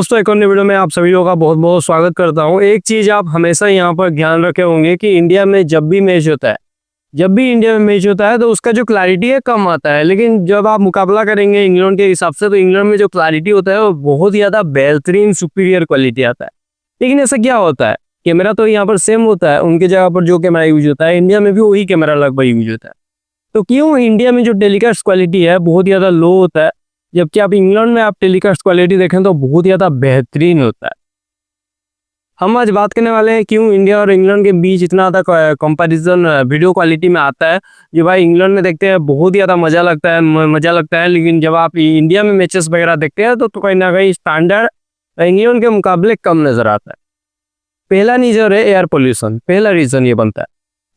दोस्तों एक और नई वीडियो में आप सभी लोगों का बहुत बहुत स्वागत करता हूं। एक चीज आप हमेशा यहां पर ध्यान रखे होंगे कि इंडिया में जब भी मैच होता है तो उसका जो क्लैरिटी है कम आता है, लेकिन जब आप मुकाबला करेंगे इंग्लैंड के हिसाब से तो इंग्लैंड में जो क्लैरिटी होता है वो बहुत ज़्यादा बेहतरीन सुपीरियर क्वालिटी आता है। लेकिन ऐसा क्या होता है, कैमरा तो यहाँ पर सेम होता है, उनके जगह पर जो कैमरा यूज होता है इंडिया में भी वही कैमरा लगभग यूज होता है। तो क्यों इंडिया में जो टेलीकास्ट क्वालिटी है बहुत ज़्यादा लो होता है, जबकि आप इंग्लैंड में आप टेलीकास्ट क्वालिटी देखें तो बहुत ज़्यादा बेहतरीन होता है। हम आज बात करने वाले हैं क्यों इंडिया और इंग्लैंड के बीच इतना ज़्यादा कंपैरिजन वीडियो क्वालिटी में आता है। जो भाई इंग्लैंड में देखते हैं बहुत ही ज़्यादा मज़ा लगता है, लेकिन जब आप इंडिया में मैचेस वगैरह देखते हैं तो कहीं ना कहीं स्टैंडर्ड इंग्लैंड के मुकाबले कम नज़र आता है। पहला रीजन है एयर पोल्यूशन। पहला रीज़न ये बनता है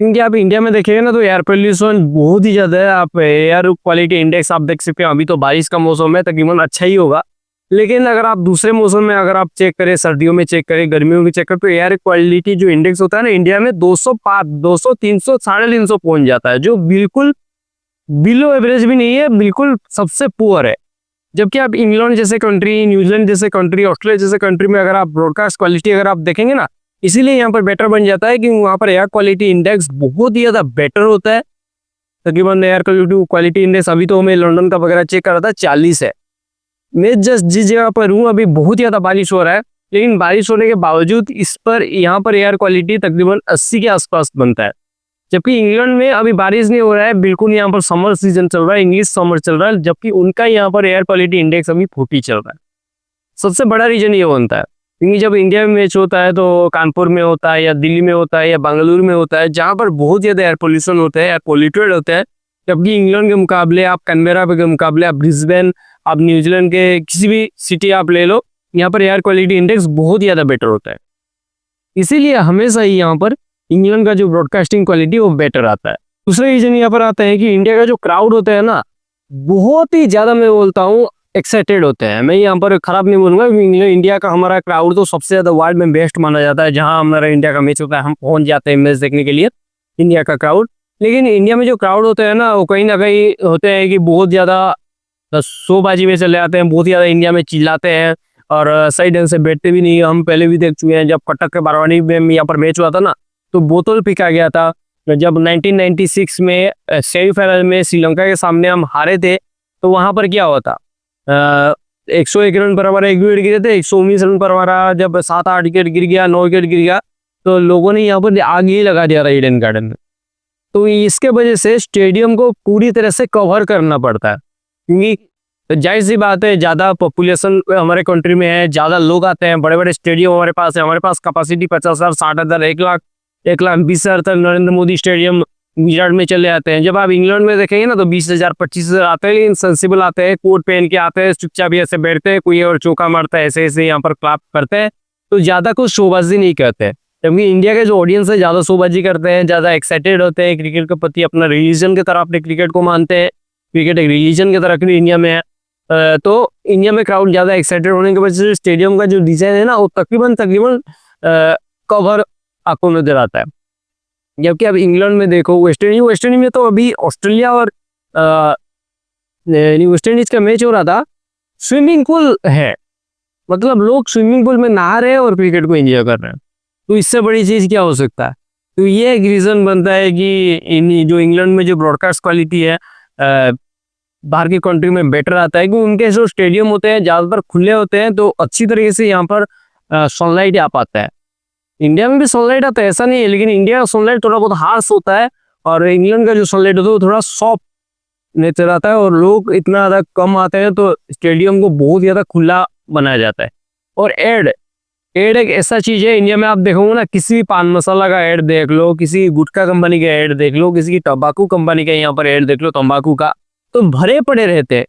क्योंकि आप इंडिया में देखेंगे ना तो एयर पोल्यूशन बहुत ही ज़्यादा है। आप एयर क्वालिटी इंडेक्स आप देख सकते हैं, अभी तो बारिश का मौसम है तकरीबन अच्छा ही होगा, लेकिन अगर आप दूसरे मौसम में अगर आप चेक करें, सर्दियों में चेक करें, गर्मियों में चेक करें, तो एयर क्वालिटी जो इंडेक्स होता है ना इंडिया में 205, 200, 300, 350 पहुंच जाता है, जो बिल्कुल बिलो एवरेज भी नहीं है, बिल्कुल सबसे पुअर है। जबकि आप इंग्लैंड जैसे कंट्री, न्यूजीलैंड जैसे कंट्री, ऑस्ट्रेलिया जैसे कंट्री में अगर आप ब्रॉडकास्ट क्वालिटी अगर आप देखेंगे ना, इसीलिए यहाँ पर बेटर बन जाता है कि वहाँ पर एयर क्वालिटी इंडेक्स बहुत ही ज़्यादा बेटर होता है। तकरीबन एयर क्वालिटी इंडेक्स अभी तो मैं लंदन का वगैरह चेक कर रहा था 40 है। मैं जस्ट जिस जगह पर हूँ अभी बहुत ज़्यादा बारिश हो रहा है, लेकिन बारिश होने के बावजूद इस पर यहाँ पर एयर क्वालिटी तकरीबन 80 के आसपास बनता है। जबकि इंग्लैंड में अभी बारिश नहीं हो रहा है, बिल्कुल यहाँ पर समर सीजन चल रहा है, इंग्लिश समर चल रहा है, जबकि उनका यहाँ पर एयर क्वालिटी इंडेक्स अभी 40 चल रहा है। सबसे बड़ा रीजन ये बनता है क्योंकि जब इंडिया में मैच होता है तो कानपुर में होता है या दिल्ली में होता है या बेंगलुरु में होता है, जहाँ पर बहुत ज़्यादा एयर पोल्यूशन होता है, एयर पोल्यूटेड होता है। जबकि इंग्लैंड के मुकाबले, आप कैनबेरा के मुकाबले, आप ब्रिस्बेन, आप न्यूजीलैंड के किसी भी सिटी आप ले लो, यहाँ पर एयर क्वालिटी इंडेक्स बहुत ज़्यादा बेटर होता है। इसीलिए हमेशा ही यहाँ पर इंग्लैंड का जो ब्रॉडकास्टिंग क्वालिटी वो बेटर आता है। दूसरा रीजन यहाँ पर आता है कि इंडिया का जो क्राउड होता है ना, बहुत ही ज़्यादा, मैं बोलता हूँ, एक्साइटेड होते हैं। मैं यहाँ पर खराब नहीं बोलूँगा, इंडिया का हमारा क्राउड तो सबसे ज़्यादा वर्ल्ड में बेस्ट माना जाता है। जहाँ हमारा इंडिया का मैच होता है हम पहुँच जाते हैं मैच देखने के लिए, इंडिया का क्राउड। लेकिन इंडिया में जो क्राउड होते हैं ना वो कहीं ना कहीं होते हैं कि बहुत ज़्यादा शोबाजी में चले जाते हैं, बहुत ज़्यादा इंडिया में चिल्लाते हैं और सही ढंग से बैठते भी नहीं। हम पहले भी देख चुके हैं, जब कटक के बारवानी में यहाँ पर मैच हुआ था ना तो बोतल फेंका गया था। जब 1996 में सेमीफाइनल में श्रीलंका के सामने हम हारे थे तो वहाँ पर क्या हुआ था, 101 रन पर हमारा 1 विकेट गिरे थे, 119 रन पर हमारा जब 7-8 विकेट गिर गया, 9 विकेट गिर गया, तो लोगों ने यहाँ पर आग ही लगा दिया था ईडन गार्डन में। तो इसके वजह से स्टेडियम को पूरी तरह से कवर करना पड़ता है क्योंकि जाहिर सी बात है ज़्यादा पॉपुलेशन हमारे कंट्री में है, ज़्यादा लोग आते हैं, बड़े बड़े स्टेडियम हमारे पास है। हमारे पास कैपेसिटी 50,000, 60,000, 1,20,000 तक नरेंद्र मोदी स्टेडियम गुजरात में चले आते हैं। जब आप इंग्लैंड में देखेंगे ना तो 20,000, 25,000 आते हैं, लेकिन सेंसिबल आते हैं, कोट पहन के आते हैं, चुपचाप ऐसे बैठते हैं, कोई और चौका मारता है, ऐसे ऐसे यहाँ पर क्लैप करते हैं, तो ज़्यादा कुछ शोबाजी नहीं करते हैं। जबकि इंडिया के जो ऑडियंस है ज़्यादा शोबाजी करते हैं, ज़्यादा एक्साइटेड होते हैं क्रिकेट के प्रति, अपना रिलीजन की तरह अपने क्रिकेट को मानते हैं, क्रिकेट एक रिलीजन की तरह इंडिया में है। तो इंडिया में क्राउड ज़्यादा एक्साइटेड होने की वजह से स्टेडियम का जो डिज़ाइन है ना वो तकरीबन कवर आपको नजर आता है। जबकि अब इंग्लैंड में देखो, वेस्ट इंडीज में तो अभी ऑस्ट्रेलिया और वेस्ट इंडीज का मैच हो रहा था, स्विमिंग पूल है, मतलब लोग स्विमिंग पूल में नहा रहे हैं और क्रिकेट को एंजॉय कर रहे हैं। तो इससे बड़ी चीज़ क्या हो सकता है। तो ये एक रीज़न बनता है कि जो इंग्लैंड में जो ब्रॉडकास्ट क्वालिटी है बाहर की कंट्री में बेटर आता है, क्योंकि उनके जो स्टेडियम होते हैं ज़्यादातर खुले होते हैं, तो अच्छी तरीके से यहाँ पर सनलाइट आ पाता है। इंडिया में भी सनलाइट आता है, ऐसा नहीं है, लेकिन इंडिया का सनलाइट थोड़ा बहुत हार्श होता है और इंग्लैंड का जो सनलाइट होता है वो थोड़ा सॉफ्ट नेचर आता है, और लोग इतना ज़्यादा कम आते हैं तो स्टेडियम को बहुत ज़्यादा खुला बनाया जाता है। और एड एक ऐसा चीज़ है, इंडिया में आप देखोगे ना, किसी भी पान मसाला का ऐड देख लो, किसी गुटखा कंपनी का ऐड देख लो, किसी की तंबाकू कंपनी का यहाँ पर ऐड देख लो, तंबाकू का, तो भरे पड़े रहते हैं।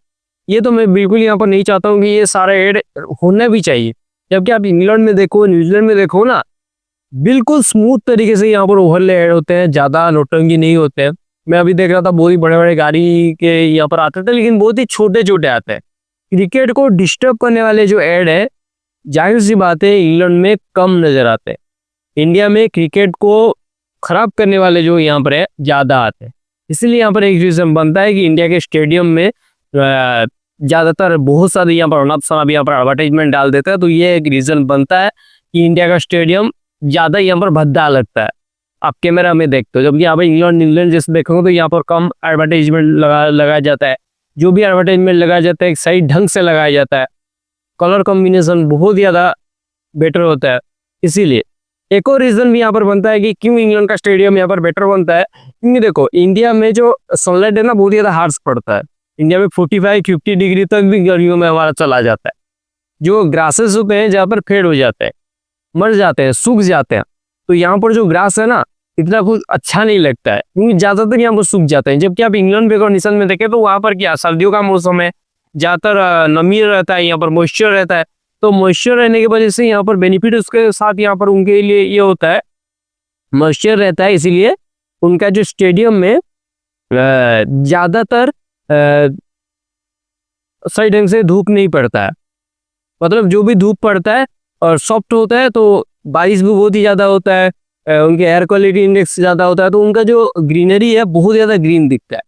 ये तो मैं बिल्कुल यहाँ पर नहीं चाहता हूँ कि ये सारे ऐड होना भी चाहिए। जबकि आप इंग्लैंड में देखो, न्यूजीलैंड में देखो ना, बिल्कुल स्मूथ तरीके से यहाँ पर ओवरले ऐड होते हैं, ज़्यादा नौटंकी नहीं होते हैं। मैं अभी देख रहा था बहुत ही बड़े बड़े गाड़ी के यहाँ पर आते थे, लेकिन बहुत ही छोटे छोटे आते हैं। क्रिकेट को डिस्टर्ब करने वाले जो ऐड है, जाहिर सी बात है इंग्लैंड में कम नजर आते हैं। इंडिया में क्रिकेट को खराब करने वाले जो यहाँ पर है ज़्यादा आते हैं। इसलिए यहाँ पर एक रीज़न बनता है कि इंडिया के स्टेडियम में ज़्यादातर बहुत सारे यहाँ पर अनाप-शनाप यहाँ पर एडवर्टाइजमेंट डाल देते हैं, तो ये एक रीज़न बनता है कि इंडिया का स्टेडियम ज़्यादा यहाँ पर भद्दा लगता है। आप कैमरा में देखते हो, जबकि यहाँ पर इंग्लैंड जैसे देखोगे तो यहाँ पर कम एडवर्टाइजमेंट लगाया जाता है। जो भी एडवर्टाइजमेंट लगाया जाता है एक सही ढंग से लगाया जाता है, कलर कॉम्बिनेशन बहुत ज़्यादा बेटर होता है। इसीलिए एक और रीज़न भी यहाँ पर बनता है कि क्यों इंग्लैंड का स्टेडियम यहाँ पर बेटर बनता है, क्योंकि देखो इंडिया में जो सनलाइट है ना बहुत ज़्यादा हार्श पड़ता है। इंडिया में 45-50 डिग्री तक भी गर्मियों में हमारा चला जाता है। जो ग्रासेस होते हैं जहाँ पर फेड हो जाते हैं, मर जाते हैं, सूख जाते हैं, तो यहाँ पर जो ग्रास है ना इतना कुछ अच्छा नहीं लगता है, क्योंकि ज़्यादातर यहाँ पर सूख जाते हैं। जबकि आप इंग्लैंड के कंडीशन में देखें तो वहाँ पर क्या सर्दियों का मौसम है, ज़्यादातर नमी रहता है, यहाँ पर मॉइस्चर रहता है, तो मॉइस्चर रहने की वजह से यहाँ पर बेनिफिट उसके साथ यहाँ पर उनके लिए ये होता है, मॉइस्चर रहता है, इसीलिए उनका जो स्टेडियम में ज़्यादातर सही ढंग से धूप नहीं पड़ता है। मतलब जो भी धूप पड़ता है और सॉफ्ट होता है तो बारिश भी बहुत ही ज़्यादा होता है, उनके एयर क्वालिटी इंडेक्स ज़्यादा होता है, तो उनका जो ग्रीनरी है बहुत ज़्यादा ग्रीन दिखता है।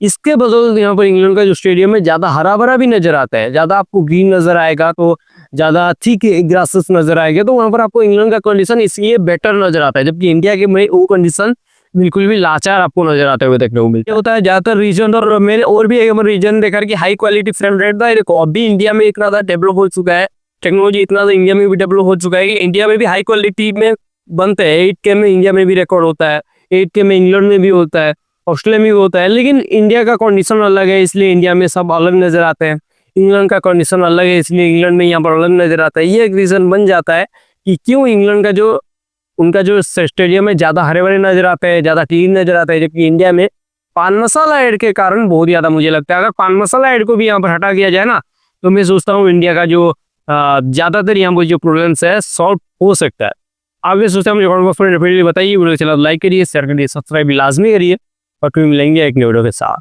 इसके बदौलत यहाँ पर इंग्लैंड का जो स्टेडियम है ज़्यादा हरा भरा भी नजर आता है, ज़्यादा आपको ग्रीन नजर आएगा, तो ज़्यादा थिक ग्रासेस नजर आएगा, तो वहाँ पर आपको इंग्लैंड का कंडीशन इसलिए बेटर नजर आता है। जबकि इंडिया के में वो कंडीशन बिल्कुल भी लाचार आपको नजर आते हुए देखने को मिलता है। होता है ज़्यादातर रीजन, और मैंने और भी एक रीजन देखा कि हाई क्वालिटी फ्रेम रेट था। देखो अभी इंडिया में इतना ज़्यादा डेवलप हो चुका है, टेक्नोलॉजी इतना ज़्यादा इंडिया में भी डेवलप हो चुका है कि इंडिया में भी हाई क्वालिटी में बनते हैं। 8K में इंडिया में भी रिकॉर्ड होता है, 8K में इंग्लैंड में भी होता है, ऑस्ट्रेलिया में भी होता है, लेकिन इंडिया का कंडीशन अलग है, इसलिए इंडिया में सब अलग नजर आते हैं। इंग्लैंड का कंडीशन अलग है, इसलिए इंग्लैंड में यहाँ पर अलग नजर आता है। ये एक रीज़न बन जाता है कि क्यों इंग्लैंड का जो उनका जो स्टेडियम है ज़्यादा हरे भरे नजर आते हैं, ज़्यादा क्लीन नजर आता है। जबकि इंडिया में पान मसाला ऐड के कारण बहुत ज़्यादा मुझे लगता है, अगर पान मसाला ऐड को भी यहाँ पर हटा दिया जाए ना, तो मैं सोचता हूँ इंडिया का जो ज़्यादातर यहाँ पर जो प्रॉब्लम्स है सॉल्व हो सकता है। आप ये सोचते हैं मुझे बताइए, वीडियो चला लाइक करिए, शेयर करिए, सब्सक्राइब लाजमी करिए, और फिर मिलेंगे एक न्यू वीडियो के साथ।